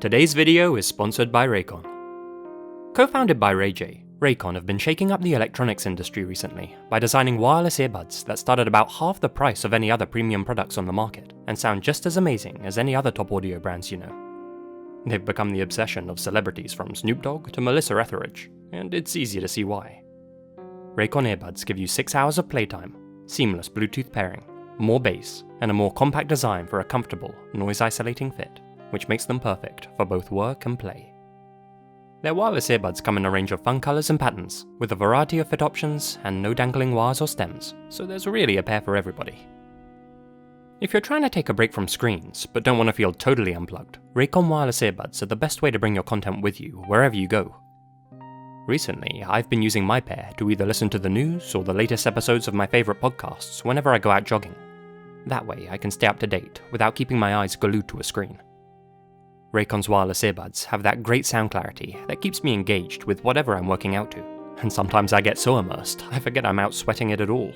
Today's video is sponsored by Raycon. Co-founded by Ray J, Raycon have been shaking up the electronics industry recently by designing wireless earbuds that start at about half the price of any other premium products on the market and sound just as amazing as any other top audio brands you know. They've become the obsession of celebrities from Snoop Dogg to Melissa Etheridge, and it's easy to see why. Raycon earbuds give you 6 hours of playtime, seamless Bluetooth pairing, more bass, and a more compact design for a comfortable, noise-isolating fit, which makes them perfect for both work and play. Their wireless earbuds come in a range of fun colours and patterns, with a variety of fit options and no dangling wires or stems, so there's really a pair for everybody. If you're trying to take a break from screens, but don't want to feel totally unplugged, Raycon wireless earbuds are the best way to bring your content with you wherever you go. Recently, I've been using my pair to either listen to the news or the latest episodes of my favourite podcasts whenever I go out jogging. That way I can stay up to date without keeping my eyes glued to a screen. Raycon's wireless earbuds have that great sound clarity that keeps me engaged with whatever I'm working out to, and sometimes I get so immersed I forget I'm out sweating it at all.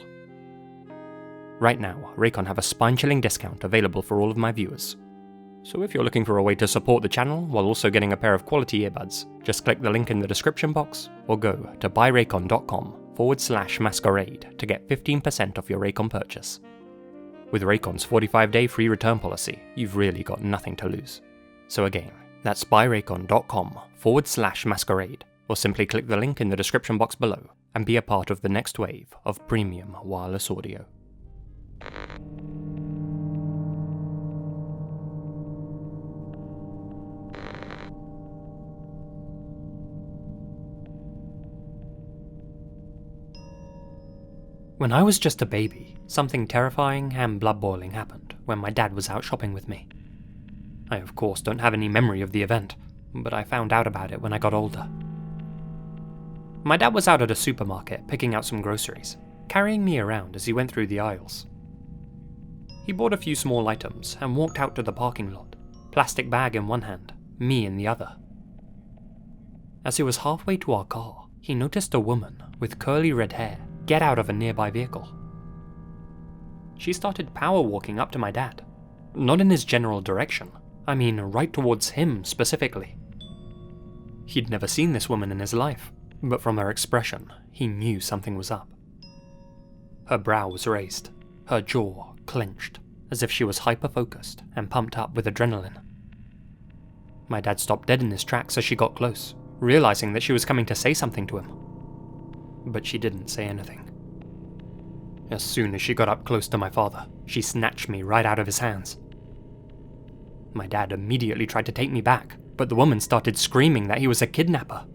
Right now, Raycon have a spine-chilling discount available for all of my viewers. So if you're looking for a way to support the channel while also getting a pair of quality earbuds, just click the link in the description box or go to buyraycon.com/masquerade to get 15% off your Raycon purchase. With Raycon's 45-day free return policy, you've really got nothing to lose. So again, that's buyraycon.com/masquerade, or simply click the link in the description box below and be a part of the next wave of premium wireless audio. When I was just a baby, something terrifying and blood-boiling happened when my dad was out shopping with me. I of course don't have any memory of the event, but I found out about it when I got older. My dad was out at a supermarket picking out some groceries, carrying me around as he went through the aisles. He bought a few small items and walked out to the parking lot, plastic bag in one hand, me in the other. As he was halfway to our car, he noticed a woman with curly red hair get out of a nearby vehicle. She started power walking up to my dad, not in his general direction. I mean, right towards him specifically. He'd never seen this woman in his life, but from her expression, he knew something was up. Her brow was raised, her jaw clenched, as if she was hyper-focused and pumped up with adrenaline. My dad stopped dead in his tracks as she got close, realizing that she was coming to say something to him. But she didn't say anything. As soon as she got up close to my father, she snatched me right out of his hands. My dad immediately tried to take me back, but the woman started screaming that he was a kidnapper.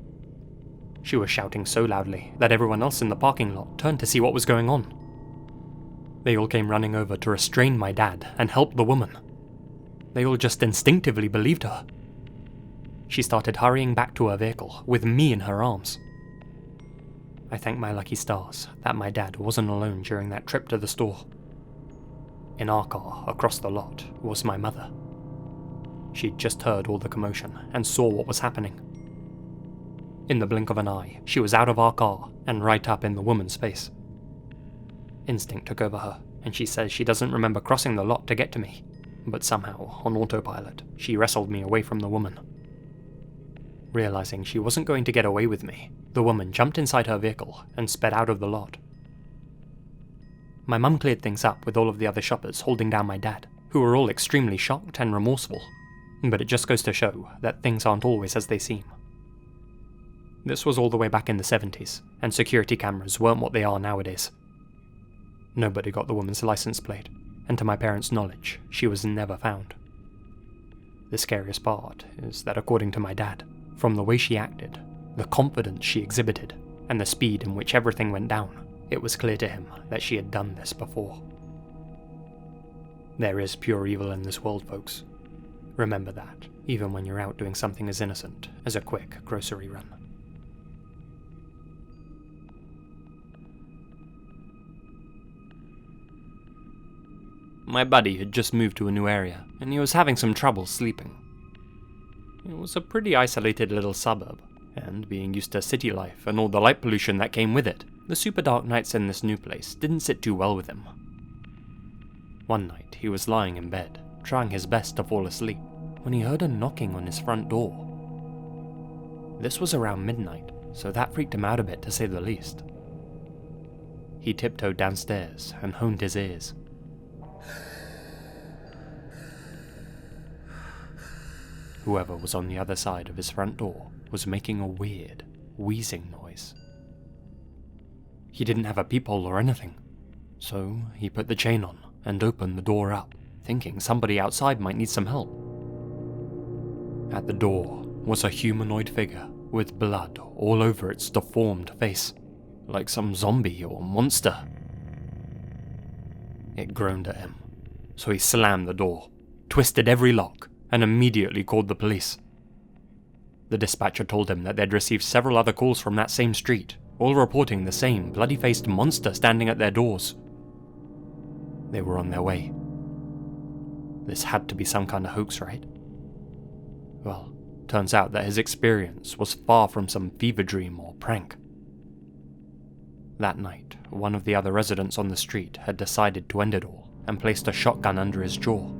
She was shouting so loudly that everyone else in the parking lot turned to see what was going on. They all came running over to restrain my dad and help the woman. They all just instinctively believed her. She started hurrying back to her vehicle with me in her arms. I thank my lucky stars that my dad wasn't alone during that trip to the store. In our car, across the lot, was my mother. She'd just heard all the commotion and saw what was happening. In the blink of an eye, she was out of our car and right up in the woman's face. Instinct took over her, and she says she doesn't remember crossing the lot to get to me, but somehow, on autopilot, she wrestled me away from the woman. Realizing she wasn't going to get away with me, the woman jumped inside her vehicle and sped out of the lot. My mum cleared things up with all of the other shoppers holding down my dad, who were all extremely shocked and remorseful. But it just goes to show that things aren't always as they seem. This was all the way back in the 70s, and security cameras weren't what they are nowadays. Nobody got the woman's license plate, and to my parents' knowledge, she was never found. The scariest part is that according to my dad, from the way she acted, the confidence she exhibited, and the speed in which everything went down, it was clear to him that she had done this before. There is pure evil in this world, folks. Remember that, even when you're out doing something as innocent as a quick grocery run. My buddy had just moved to a new area, and he was having some trouble sleeping. It was a pretty isolated little suburb, and being used to city life and all the light pollution that came with it, the super dark nights in this new place didn't sit too well with him. One night, he was lying in bed, trying his best to fall asleep, when he heard a knocking on his front door. This was around midnight, so that freaked him out a bit to say the least. He tiptoed downstairs and honed his ears. Whoever was on the other side of his front door was making a weird, wheezing noise. He didn't have a peephole or anything, so he put the chain on and opened the door up, thinking somebody outside might need some help. At the door was a humanoid figure with blood all over its deformed face, like some zombie or monster. It groaned at him, so he slammed the door, twisted every lock, and immediately called the police. The dispatcher told him that they'd received several other calls from that same street, all reporting the same bloody-faced monster standing at their doors. They were on their way. This had to be some kind of hoax, right? Well, turns out that his experience was far from some fever dream or prank. That night, one of the other residents on the street had decided to end it all and placed a shotgun under his jaw.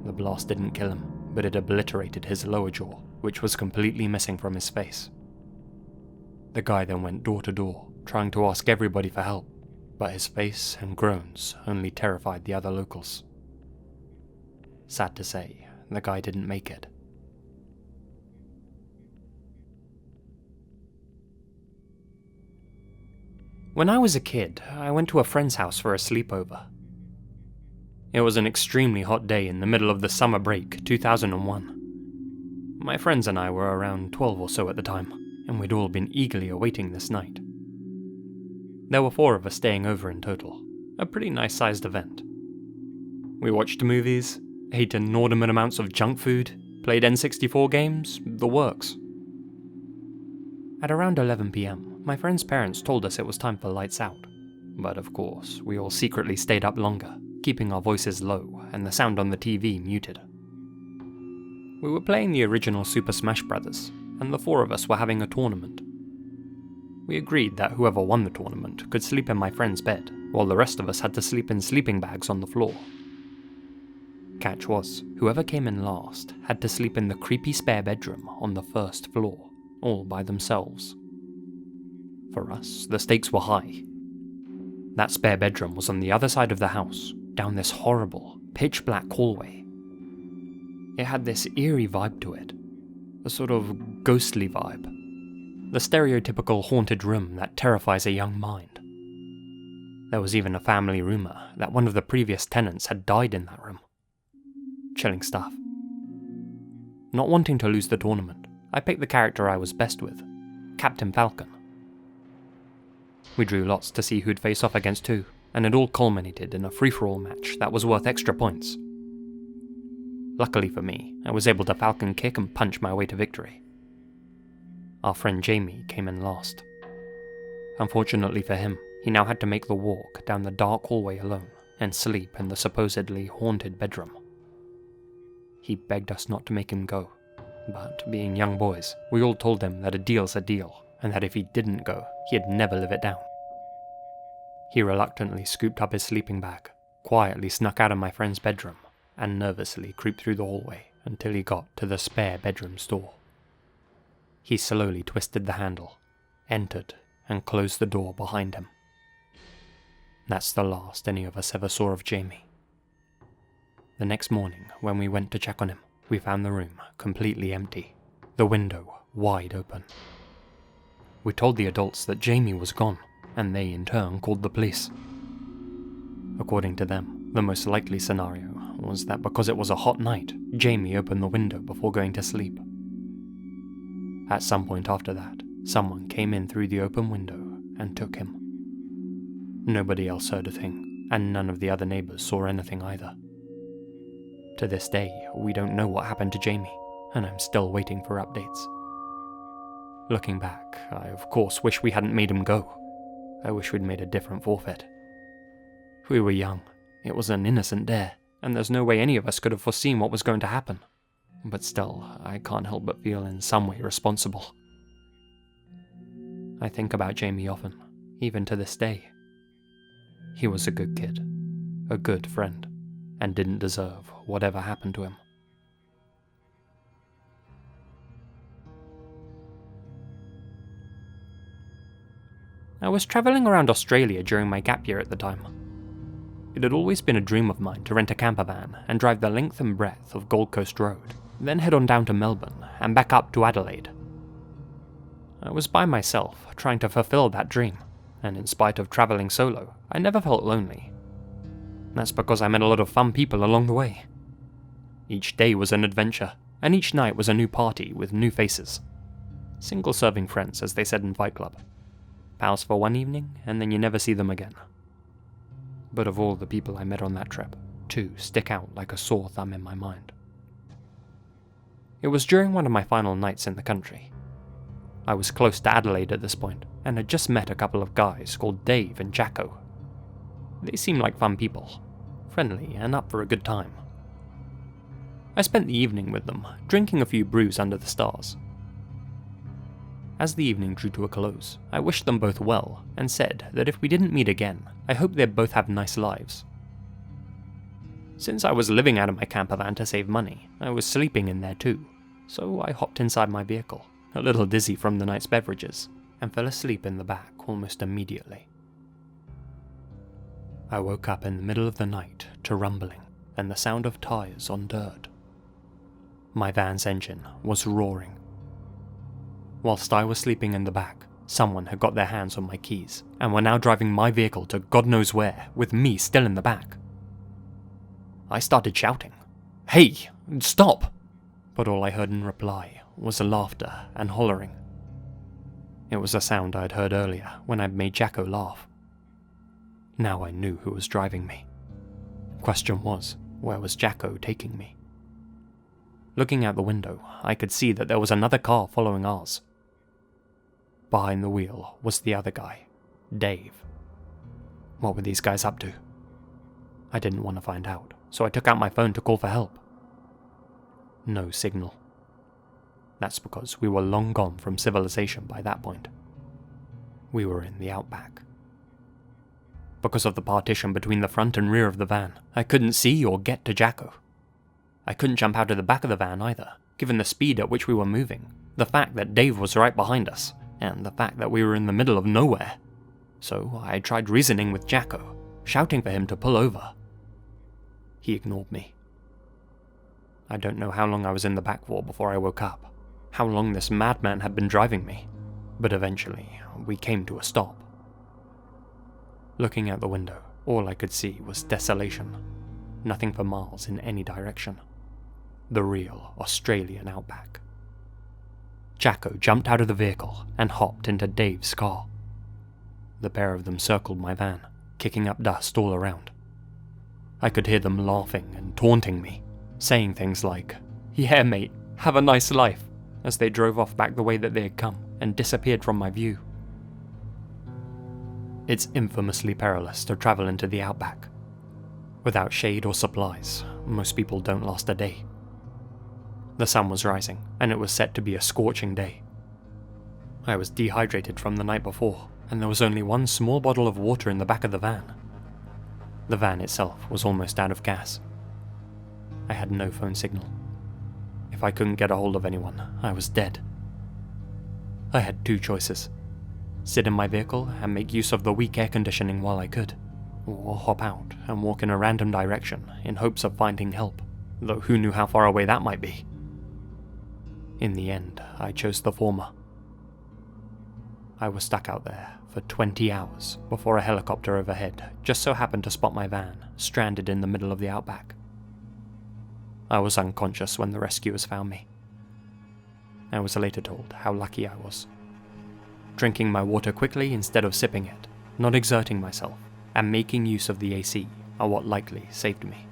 The blast didn't kill him, but it obliterated his lower jaw, which was completely missing from his face. The guy then went door to door, trying to ask everybody for help, but his face and groans only terrified the other locals. Sad to say, the guy didn't make it. When I was a kid, I went to a friend's house for a sleepover. It was an extremely hot day in the middle of the summer break, 2001. My friends and I were around 12 or so at the time, and we'd all been eagerly awaiting this night. There were 4 of us staying over in total, a pretty nice-sized event. We watched movies, ate inordinate amounts of junk food, played N64 games, the works. At around 11 PM, my friend's parents told us it was time for lights out, but of course, we all secretly stayed up longer, keeping our voices low and the sound on the TV muted. We were playing the original Super Smash Bros., and the 4 of us were having a tournament. We agreed that whoever won the tournament could sleep in my friend's bed, while the rest of us had to sleep in sleeping bags on the floor. Catch was, whoever came in last had to sleep in the creepy spare bedroom on the first floor, all by themselves. For us, the stakes were high. That spare bedroom was on the other side of the house, down this horrible, pitch-black hallway. It had this eerie vibe to it, a sort of ghostly vibe. The stereotypical haunted room that terrifies a young mind. There was even a family rumour that one of the previous tenants had died in that room. Chilling stuff. Not wanting to lose the tournament, I picked the character I was best with, Captain Falcon. We drew lots to see who'd face off against who, and it all culminated in a free-for-all match that was worth extra points. Luckily for me, I was able to Falcon kick and punch my way to victory. Our friend Jamie came in last. Unfortunately for him, he now had to make the walk down the dark hallway alone and sleep in the supposedly haunted bedroom. He begged us not to make him go, but being young boys, we all told him that a deal's a deal, and that if he didn't go, he'd never live it down. He reluctantly scooped up his sleeping bag, quietly snuck out of my friend's bedroom, and nervously creeped through the hallway until he got to the spare bedroom's door. He slowly twisted the handle, entered, and closed the door behind him. That's the last any of us ever saw of Jamie. The next morning, when we went to check on him, we found the room completely empty, the window wide open. We told the adults that Jamie was gone, and they in turn called the police. According to them, the most likely scenario was that because it was a hot night, Jamie opened the window before going to sleep. At some point after that, someone came in through the open window and took him. Nobody else heard a thing, and none of the other neighbours saw anything either. To this day, we don't know what happened to Jamie, and I'm still waiting for updates. Looking back, I of course wish we hadn't made him go. I wish we'd made a different forfeit. We were young, it was an innocent dare, and there's no way any of us could have foreseen what was going to happen. But still, I can't help but feel in some way responsible. I think about Jamie often, even to this day. He was a good kid, a good friend, and didn't deserve whatever happened to him. I was travelling around Australia during my gap year at the time. It had always been a dream of mine to rent a camper van and drive the length and breadth of Gold Coast Road, then head on down to Melbourne and back up to Adelaide. I was by myself, trying to fulfill that dream, and in spite of travelling solo, I never felt lonely. That's because I met a lot of fun people along the way. Each day was an adventure, and each night was a new party with new faces. Single-serving friends, as they said in Fight Club. Pals for one evening, and then you never see them again. But of all the people I met on that trip, 2 stick out like a sore thumb in my mind. It was during one of my final nights in the country. I was close to Adelaide at this point, and had just met a couple of guys called Dave and Jacko. They seemed like fun people, friendly and up for a good time. I spent the evening with them, drinking a few brews under the stars. As the evening drew to a close, I wished them both well, and said that if we didn't meet again, I hoped they'd both have nice lives. Since I was living out of my camper van to save money, I was sleeping in there too, so I hopped inside my vehicle, a little dizzy from the night's beverages, and fell asleep in the back almost immediately. I woke up in the middle of the night to rumbling and the sound of tyres on dirt. My van's engine was roaring. Whilst I was sleeping in the back, someone had got their hands on my keys and were now driving my vehicle to God knows where, with me still in the back. I started shouting, "Hey, stop!" But all I heard in reply was laughter and hollering. It was a sound I'd heard earlier when I'd made Jacko laugh. Now I knew who was driving me. Question was, where was Jacko taking me? Looking out the window, I could see that there was another car following ours. Behind the wheel was the other guy, Dave. What were these guys up to? I didn't want to find out, so I took out my phone to call for help. No signal. That's because we were long gone from civilization by that point. We were in the outback. Because of the partition between the front and rear of the van, I couldn't see or get to Jacko. I couldn't jump out of the back of the van either, given the speed at which we were moving, the fact that Dave was right behind us, and the fact that we were in the middle of nowhere. So I tried reasoning with Jacko, shouting for him to pull over. He ignored me. I don't know how long I was in the back for before I woke up, how long this madman had been driving me, but eventually we came to a stop. Looking out the window, all I could see was desolation, nothing for miles in any direction. The real Australian outback. Jacko jumped out of the vehicle and hopped into Dave's car. The pair of them circled my van, kicking up dust all around. I could hear them laughing and taunting me, saying things like, "Yeah mate, have a nice life," as they drove off back the way that they had come and disappeared from my view. It's infamously perilous to travel into the outback. Without shade or supplies, most people don't last a day. The sun was rising, and it was set to be a scorching day. I was dehydrated from the night before, and there was only one small bottle of water in the back of the van. The van itself was almost out of gas. I had no phone signal. If I couldn't get a hold of anyone, I was dead. I had 2 choices. Sit in my vehicle and make use of the weak air conditioning while I could, or hop out and walk in a random direction in hopes of finding help, though who knew how far away that might be. In the end, I chose the former. I was stuck out there for 20 hours before a helicopter overhead just so happened to spot my van, stranded in the middle of the outback. I was unconscious when the rescuers found me. I was later told how lucky I was. Drinking my water quickly instead of sipping it, not exerting myself, and making use of the AC are what likely saved me.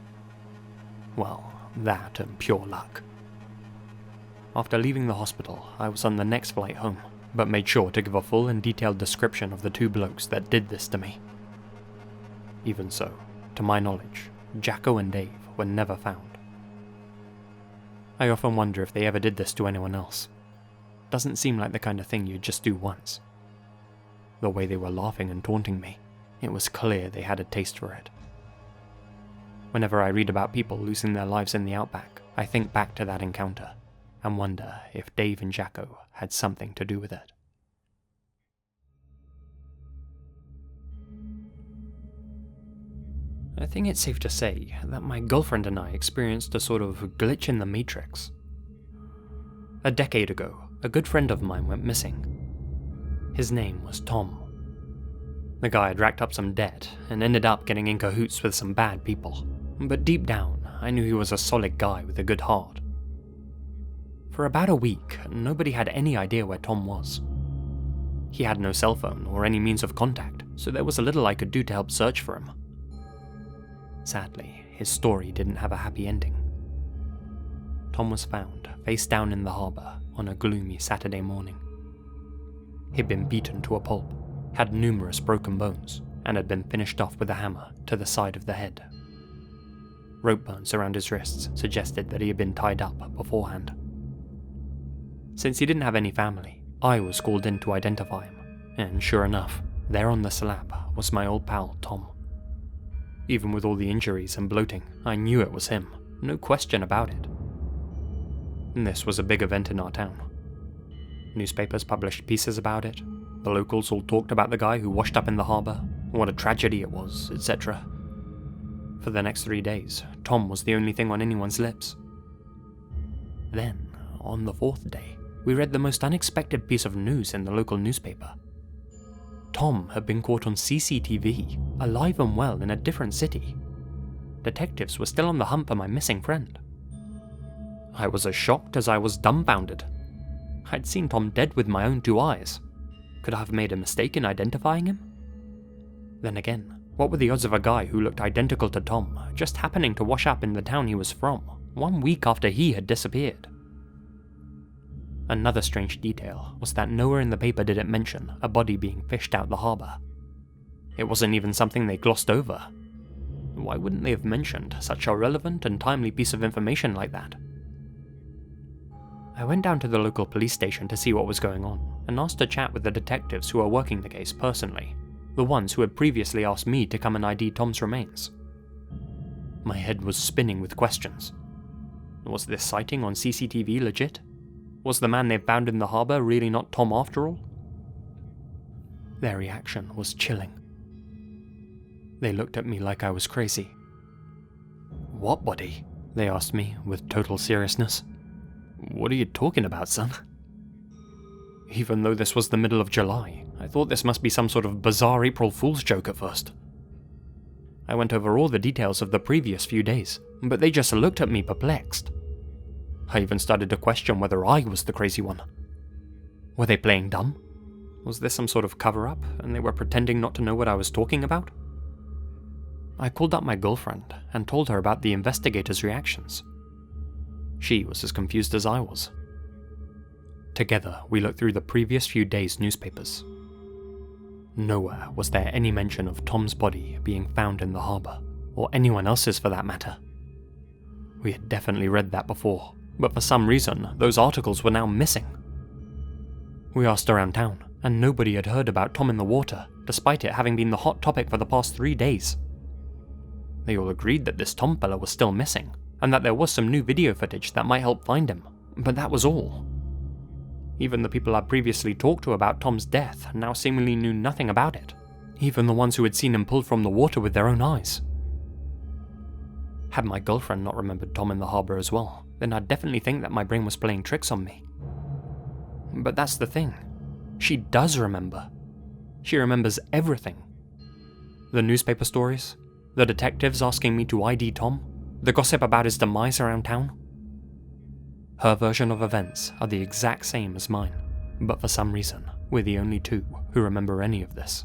Well, that and pure luck. After leaving the hospital, I was on the next flight home, but made sure to give a full and detailed description of the 2 blokes that did this to me. Even so, to my knowledge, Jacko and Dave were never found. I often wonder if they ever did this to anyone else. Doesn't seem like the kind of thing you'd just do once. The way they were laughing and taunting me, it was clear they had a taste for it. Whenever I read about people losing their lives in the outback, I think back to that encounter, and wonder if Dave and Jacko had something to do with it. I think it's safe to say that my girlfriend and I experienced a sort of glitch in the matrix. A decade ago, a good friend of mine went missing. His name was Tom. The guy had racked up some debt and ended up getting in cahoots with some bad people, but deep down, I knew he was a solid guy with a good heart. For about a week, nobody had any idea where Tom was. He had no cell phone or any means of contact, so there was a little I could do to help search for him. Sadly, his story didn't have a happy ending. Tom was found face down in the harbour on a gloomy Saturday morning. He'd been beaten to a pulp, had numerous broken bones, and had been finished off with a hammer to the side of the head. Rope burns around his wrists suggested that he had been tied up beforehand. Since he didn't have any family, I was called in to identify him, and sure enough, there on the slab was my old pal Tom. Even with all the injuries and bloating, I knew it was him, no question about it. This was a big event in our town. Newspapers published pieces about it, the locals all talked about the guy who washed up in the harbour, what a tragedy it was, etc. For the next 3 days, Tom was the only thing on anyone's lips. Then, on the 4th day, we read the most unexpected piece of news in the local newspaper. Tom had been caught on CCTV, alive and well in a different city. Detectives were still on the hunt for my missing friend. I was as shocked as I was dumbfounded. I'd seen Tom dead with my own 2 eyes. Could I have made a mistake in identifying him? Then again, what were the odds of a guy who looked identical to Tom just happening to wash up in the town he was from 1 week after he had disappeared? Another strange detail was that nowhere in the paper did it mention a body being fished out the harbour. It wasn't even something they glossed over. Why wouldn't they have mentioned such a relevant and timely piece of information like that? I went down to the local police station to see what was going on, and asked to chat with the detectives who were working the case personally, the ones who had previously asked me to come and ID Tom's remains. My head was spinning with questions. Was this sighting on CCTV legit? Was the man they found in the harbour really not Tom after all? Their reaction was chilling. They looked at me like I was crazy. "What body?" they asked me with total seriousness. "What are you talking about, son?" Even though this was the middle of July, I thought this must be some sort of bizarre April Fool's joke at first. I went over all the details of the previous few days, but they just looked at me perplexed. I even started to question whether I was the crazy one. Were they playing dumb? Was this some sort of cover-up, and they were pretending not to know what I was talking about? I called up my girlfriend and told her about the investigators' reactions. She was as confused as I was. Together, we looked through the previous few days' newspapers. Nowhere was there any mention of Tom's body being found in the harbour, or anyone else's for that matter. We had definitely read that before, but for some reason, those articles were now missing. We asked around town, and nobody had heard about Tom in the water, despite it having been the hot topic for the past 3 days. They all agreed that this Tom fella was still missing, and that there was some new video footage that might help find him, but that was all. Even the people I'd previously talked to about Tom's death now seemingly knew nothing about it, even the ones who had seen him pulled from the water with their own eyes. Had my girlfriend not remembered Tom in the harbour as well, then I'd definitely think that my brain was playing tricks on me. But that's the thing. She does remember. She remembers everything. The newspaper stories, the detectives asking me to ID Tom, the gossip about his demise around town. Her version of events are the exact same as mine, but for some reason, we're the only 2 who remember any of this.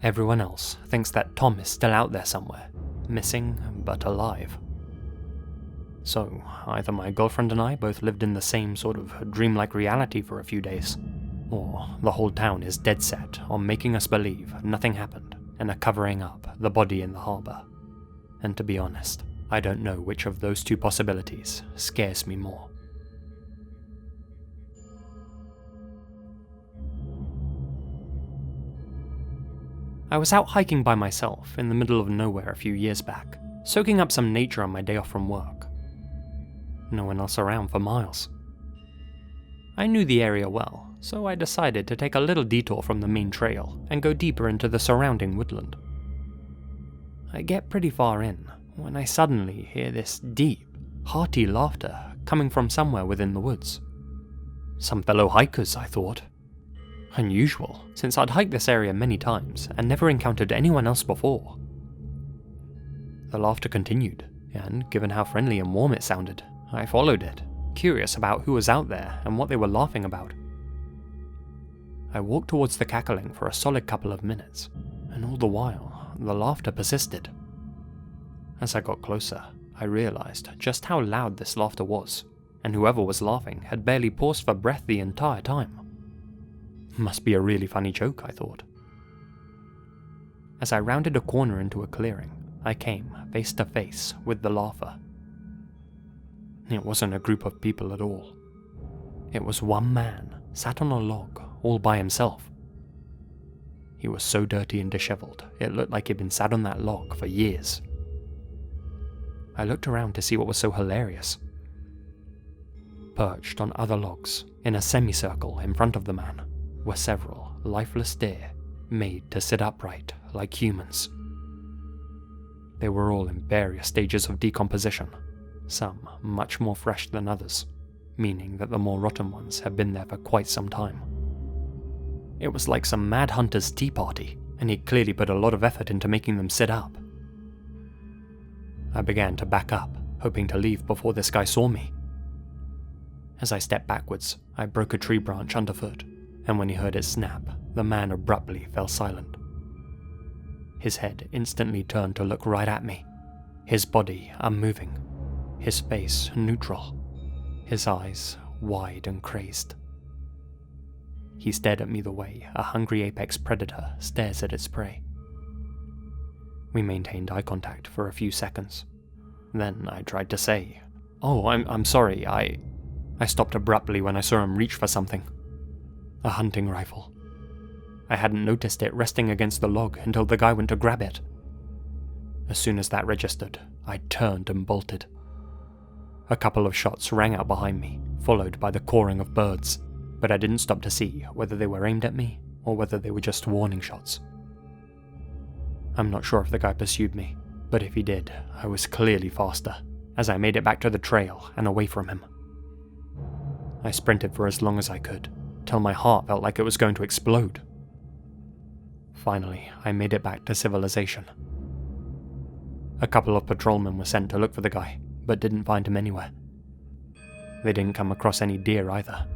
Everyone else thinks that Tom is still out there somewhere, missing but alive. So, either my girlfriend and I both lived in the same sort of dreamlike reality for a few days, or the whole town is dead set on making us believe nothing happened and are covering up the body in the harbour. And to be honest, I don't know which of those 2 possibilities scares me more. I was out hiking by myself in the middle of nowhere a few years back, soaking up some nature on my day off from work. No one else around for miles. I knew the area well, so I decided to take a little detour from the main trail and go deeper into the surrounding woodland. I get pretty far in when I suddenly hear this deep, hearty laughter coming from somewhere within the woods. Some fellow hikers, I thought. Unusual, since I'd hiked this area many times and never encountered anyone else before. The laughter continued, and given how friendly and warm it sounded, I followed it, curious about who was out there and what they were laughing about. I walked towards the cackling for a solid couple of minutes, and all the while, the laughter persisted. As I got closer, I realized just how loud this laughter was, and whoever was laughing had barely paused for breath the entire time. Must be a really funny joke, I thought. As I rounded a corner into a clearing, I came face to face with the laugher. It wasn't a group of people at all. It was one man, sat on a log, all by himself. He was so dirty and disheveled, it looked like he'd been sat on that log for years. I looked around to see what was so hilarious. Perched on other logs, in a semicircle in front of the man, were several lifeless deer, made to sit upright like humans. They were all in various stages of decomposition, some much more fresh than others, meaning that the more rotten ones had been there for quite some time. It was like some mad hunter's tea party, and he'd clearly put a lot of effort into making them sit up. I began to back up, hoping to leave before this guy saw me. As I stepped backwards, I broke a tree branch underfoot, and when he heard it snap, the man abruptly fell silent. His head instantly turned to look right at me, his body unmoving, his face neutral, his eyes wide and crazed. He stared at me the way a hungry apex predator stares at its prey. We maintained eye contact for a few seconds. Then I tried to say, "Oh, I'm sorry, I stopped abruptly when I saw him reach for something. A hunting rifle. I hadn't noticed it resting against the log until the guy went to grab it. As soon as that registered, I turned and bolted. A couple of shots rang out behind me, followed by the cawing of birds, but I didn't stop to see whether they were aimed at me or whether they were just warning shots. I'm not sure if the guy pursued me, but if he did, I was clearly faster, as I made it back to the trail and away from him. I sprinted for as long as I could, till my heart felt like it was going to explode. Finally, I made it back to civilization. A couple of patrolmen were sent to look for the guy, but didn't find him anywhere. They didn't come across any deer either.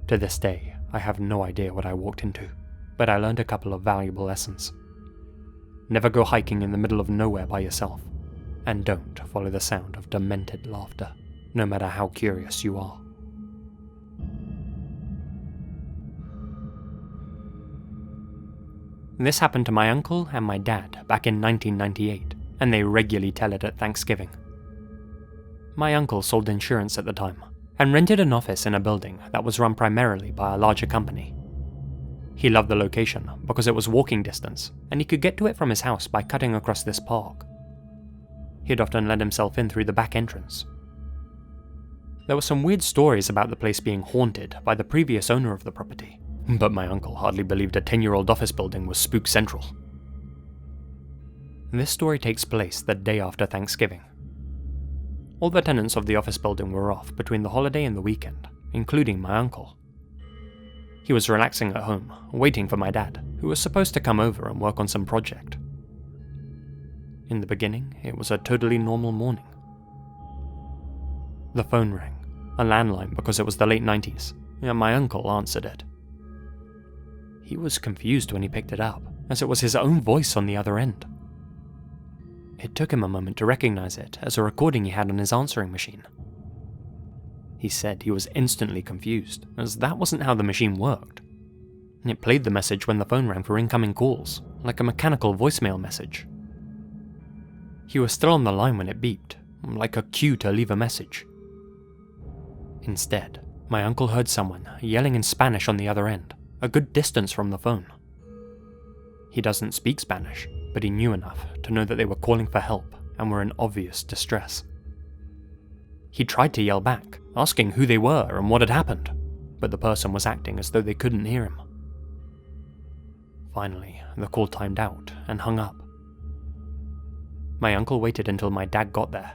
To this day, I have no idea what I walked into, but I learned a couple of valuable lessons. Never go hiking in the middle of nowhere by yourself, and don't follow the sound of demented laughter, no matter how curious you are. This happened to my uncle and my dad back in 1998, and they regularly tell it at Thanksgiving. My uncle sold insurance at the time, and rented an office in a building that was run primarily by a larger company. He loved the location because it was walking distance, and he could get to it from his house by cutting across this park. He'd often let himself in through the back entrance. There were some weird stories about the place being haunted by the previous owner of the property, but my uncle hardly believed a 10-year-old office building was spook central. This story takes place the day after Thanksgiving. All the tenants of the office building were off between the holiday and the weekend, including my uncle. He was relaxing at home, waiting for my dad, who was supposed to come over and work on some project. In the beginning, it was a totally normal morning. The phone rang, a landline because it was the late 90s, and my uncle answered it. He was confused when he picked it up, as it was his own voice on the other end. It took him a moment to recognize it as a recording he had on his answering machine. He said he was instantly confused, as that wasn't how the machine worked. It played the message when the phone rang for incoming calls, like a mechanical voicemail message. He was still on the line when it beeped, like a cue to leave a message. Instead, my uncle heard someone yelling in Spanish on the other end, a good distance from the phone. He doesn't speak Spanish, but he knew enough to know that they were calling for help and were in obvious distress. He tried to yell back, asking who they were and what had happened, but the person was acting as though they couldn't hear him. Finally, the call timed out and hung up. My uncle waited until my dad got there,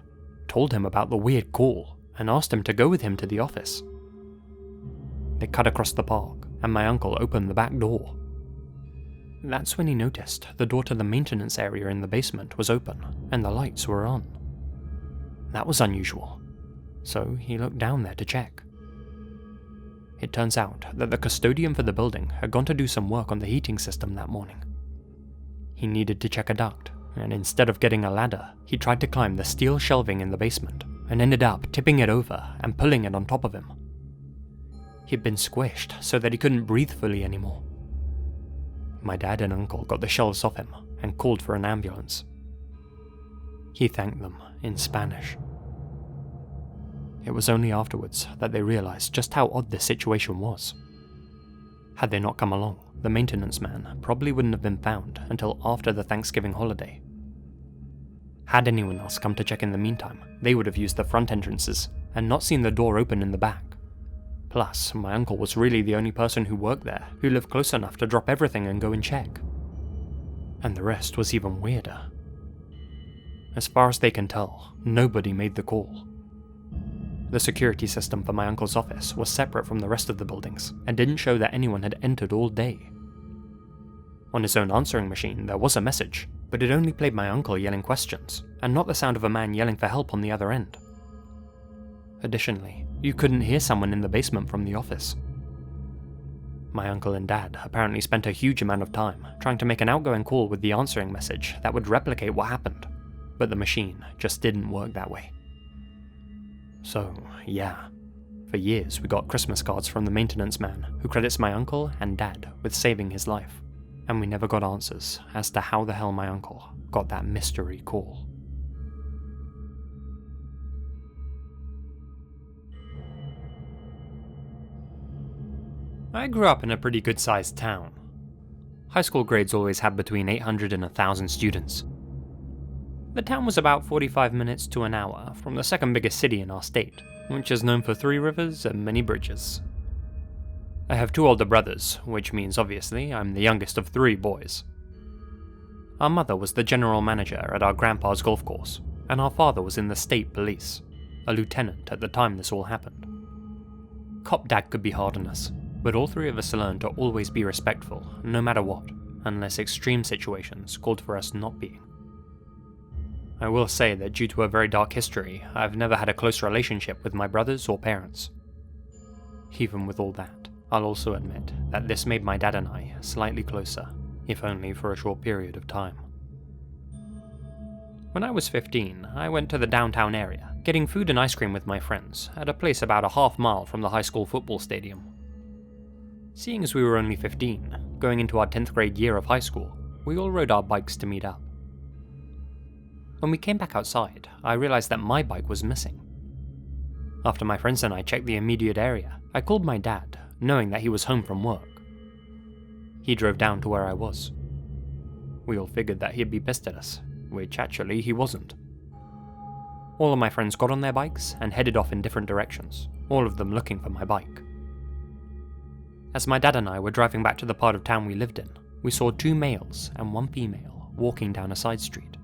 told him about the weird call, and asked him to go with him to the office. They cut across the park, and my uncle opened the back door. That's when he noticed the door to the maintenance area in the basement was open, and the lights were on. That was unusual, so he looked down there to check. It turns out that the custodian for the building had gone to do some work on the heating system that morning. He needed to check a duct, and instead of getting a ladder, he tried to climb the steel shelving in the basement, and ended up tipping it over and pulling it on top of him. He'd been squished so that he couldn't breathe fully anymore. My dad and uncle got the shelves off him and called for an ambulance. He thanked them in Spanish. It was only afterwards that they realized just how odd this situation was. Had they not come along, the maintenance man probably wouldn't have been found until after the Thanksgiving holiday. Had anyone else come to check in the meantime, they would have used the front entrances and not seen the door open in the back. Plus, my uncle was really the only person who worked there who lived close enough to drop everything and go and check. And the rest was even weirder. As far as they can tell, nobody made the call. The security system for my uncle's office was separate from the rest of the buildings and didn't show that anyone had entered all day. On his own answering machine there was a message, but it only played my uncle yelling questions, and not the sound of a man yelling for help on the other end. Additionally, you couldn't hear someone in the basement from the office. My uncle and dad apparently spent a huge amount of time trying to make an outgoing call with the answering message that would replicate what happened, but the machine just didn't work that way. So, yeah, for years we got Christmas cards from the maintenance man who credits my uncle and dad with saving his life, and we never got answers as to how the hell my uncle got that mystery call. I grew up in a pretty good-sized town. High school grades always had between 800 and 1,000 students. The town was about 45 minutes to an hour from the second biggest city in our state, which is known for 3 rivers and many bridges. I have 2 older brothers, which means obviously I'm the youngest of 3 boys. Our mother was the general manager at our grandpa's golf course, and our father was in the state police, a lieutenant at the time this all happened. Cop dad could be hard on us, but all 3 of us learned to always be respectful, no matter what, unless extreme situations called for us not being. I will say that due to a very dark history, I've never had a close relationship with my brothers or parents. Even with all that, I'll also admit that this made my dad and I slightly closer, if only for a short period of time. When I was 15, I went to the downtown area, getting food and ice cream with my friends at a place about a half-mile from the high school football stadium. Seeing as we were only 15, going into our 10th grade year of high school, we all rode our bikes to meet up. When we came back outside, I realized that my bike was missing. After my friends and I checked the immediate area, I called my dad, knowing that he was home from work. He drove down to where I was. We all figured that he'd be pissed at us, which actually he wasn't. All of my friends got on their bikes and headed off in different directions, all of them looking for my bike. As my dad and I were driving back to the part of town we lived in, we saw 2 males and 1 female walking down a side street.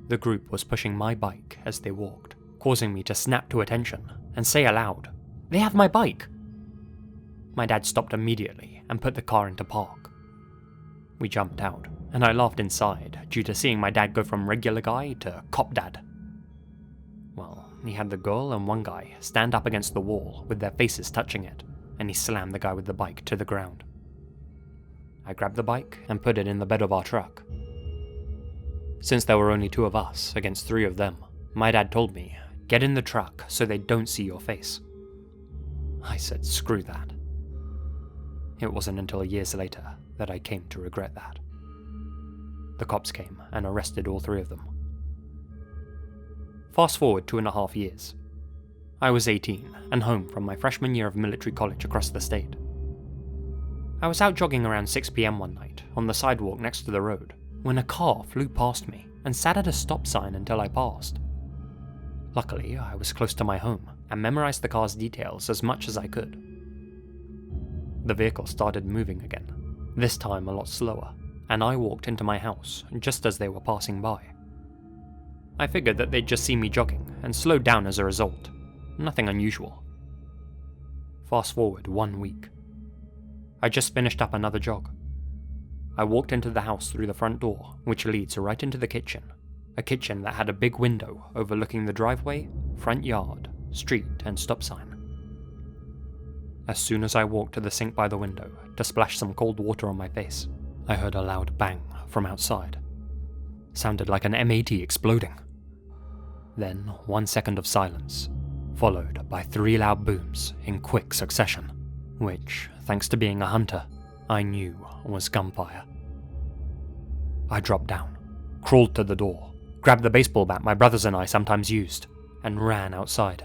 The group was pushing my bike as they walked, causing me to snap to attention and say aloud, "They have my bike!" My dad stopped immediately and put the car into park. We jumped out, and I laughed inside due to seeing my dad go from regular guy to cop dad. Well, he had the girl and 1 guy stand up against the wall with their faces touching it, and he slammed the guy with the bike to the ground. I grabbed the bike and put it in the bed of our truck. Since there were only 2 of us against 3 of them, my dad told me, "Get in the truck so they don't see your face." I said screw that. It wasn't until years later that I came to regret that. The cops came and arrested all 3 of them. Fast forward 2.5 years. I was 18 and home from my freshman year of military college across the state. I was out jogging around 6 PM one night on the sidewalk next to the road when a car flew past me and sat at a stop sign until I passed. Luckily, I was close to my home and memorized the car's details as much as I could. The vehicle started moving again, this time a lot slower, and I walked into my house just as they were passing by. I figured that they'd just see me jogging and slowed down as a result. Nothing unusual. Fast forward 1 week. I just finished up another jog. I walked into the house through the front door, which leads right into the kitchen. A kitchen that had a big window overlooking the driveway, front yard, street, and stop sign. As soon as I walked to the sink by the window to splash some cold water on my face, I heard a loud bang from outside. Sounded like an M80 exploding. Then 1 second of silence, followed by 3 loud booms in quick succession, which, thanks to being a hunter, I knew was gunfire. I dropped down, crawled to the door, grabbed the baseball bat my brothers and I sometimes used, and ran outside.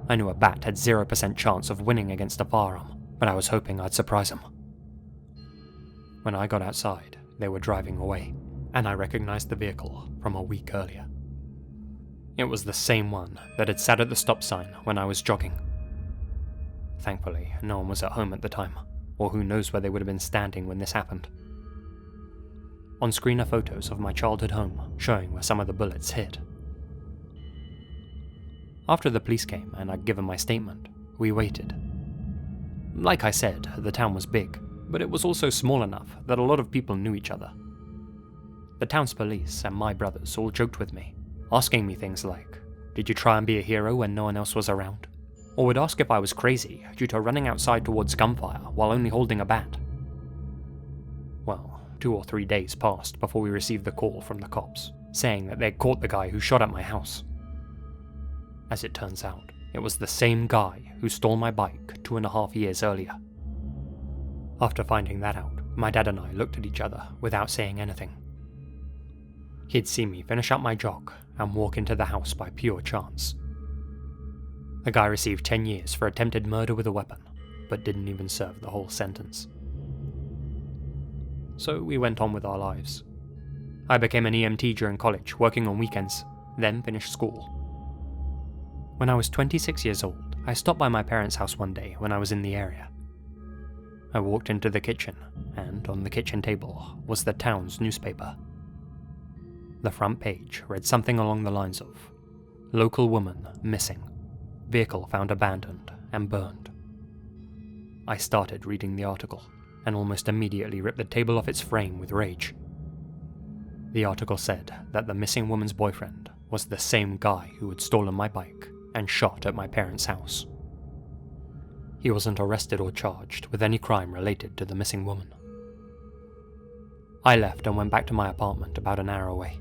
I knew a bat had 0% chance of winning against a firearm, but I was hoping I'd surprise him. When I got outside, they were driving away, and I recognized the vehicle from a week earlier. It was the same one that had sat at the stop sign when I was jogging. Thankfully, no one was at home at the time, or who knows where they would have been standing when this happened. On screen are photos of my childhood home, showing where some of the bullets hit. After the police came and I'd given my statement, we waited. Like I said, the town was big, but it was also small enough that a lot of people knew each other. The town's police and my brothers all joked with me, asking me things like, "Did you try and be a hero when no one else was around?" Or would ask if I was crazy due to running outside towards gunfire while only holding a bat. Well, 2 or 3 days passed before we received the call from the cops, saying that they'd caught the guy who shot at my house. As it turns out, it was the same guy who stole my bike 2.5 years earlier. After finding that out, my dad and I looked at each other without saying anything. He'd seen me finish up my jog and walk into the house by pure chance. The guy received 10 years for attempted murder with a weapon, but didn't even serve the whole sentence. So we went on with our lives. I became an EMT during college, working on weekends, then finished school. When I was 26 years old, I stopped by my parents' house one day when I was in the area. I walked into the kitchen, and on the kitchen table was the town's newspaper. The front page read something along the lines of, "Local woman missing. Vehicle found abandoned and burned." I started reading the article, and almost immediately ripped the table off its frame with rage. The article said that the missing woman's boyfriend was the same guy who had stolen my bike and shot at my parents' house. He wasn't arrested or charged with any crime related to the missing woman. I left and went back to my apartment about an hour away.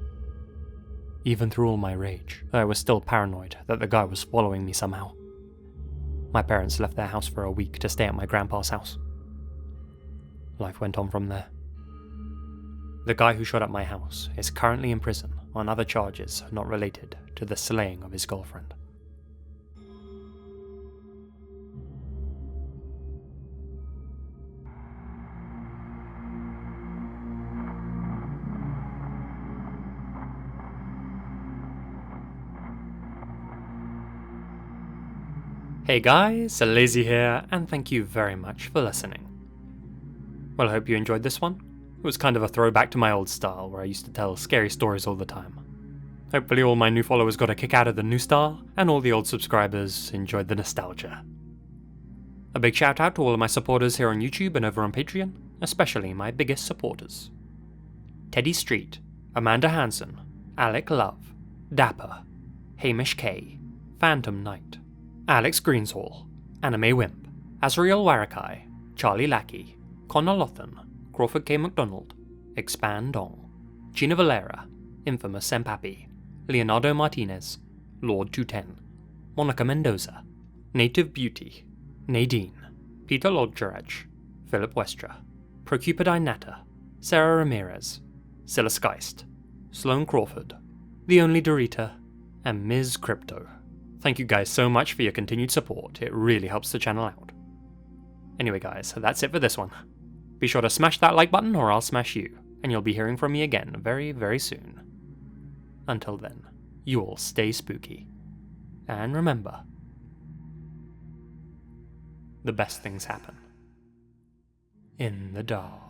Even through all my rage, I was still paranoid that the guy was following me somehow. My parents left their house for a week to stay at my grandpa's house. Life went on from there. The guy who shot at my house is currently in prison on other charges not related to the slaying of his girlfriend. Hey guys, Lazy here, and thank you very much for listening. Well, I hope you enjoyed this one. It was kind of a throwback to my old style, where I used to tell scary stories all the time. Hopefully all my new followers got a kick out of the new style, and all the old subscribers enjoyed the nostalgia. A big shout out to all of my supporters here on YouTube and over on Patreon, especially my biggest supporters. Teddy Street, Amanda Hanson, Aleck Love, Dappa, Hamish Kay, Phantom Knight, Alex Greensall, AnimeWimp, Azrael Warakai, Charlie Lackey, Connor Louthan, Crawford K McDonald, Expanddong, Gina Valera, Infamous-senpapi, Leonardo Martinez, Lord 210, Monica Mendoza, Native Beauty, Nadine, Peter Lodgerach, Philip Westra, Procupidine Natter, Sarah Ramirez, Silas Gheist, Sloane Crawford, The Only Dorita, and Ms. Crypto. Thank you guys so much for your continued support, it really helps the channel out. Anyway guys, that's it for this one. Be sure to smash that like button or I'll smash you, and you'll be hearing from me again very, very soon. Until then, you all stay spooky. And remember, the best things happen in the dark.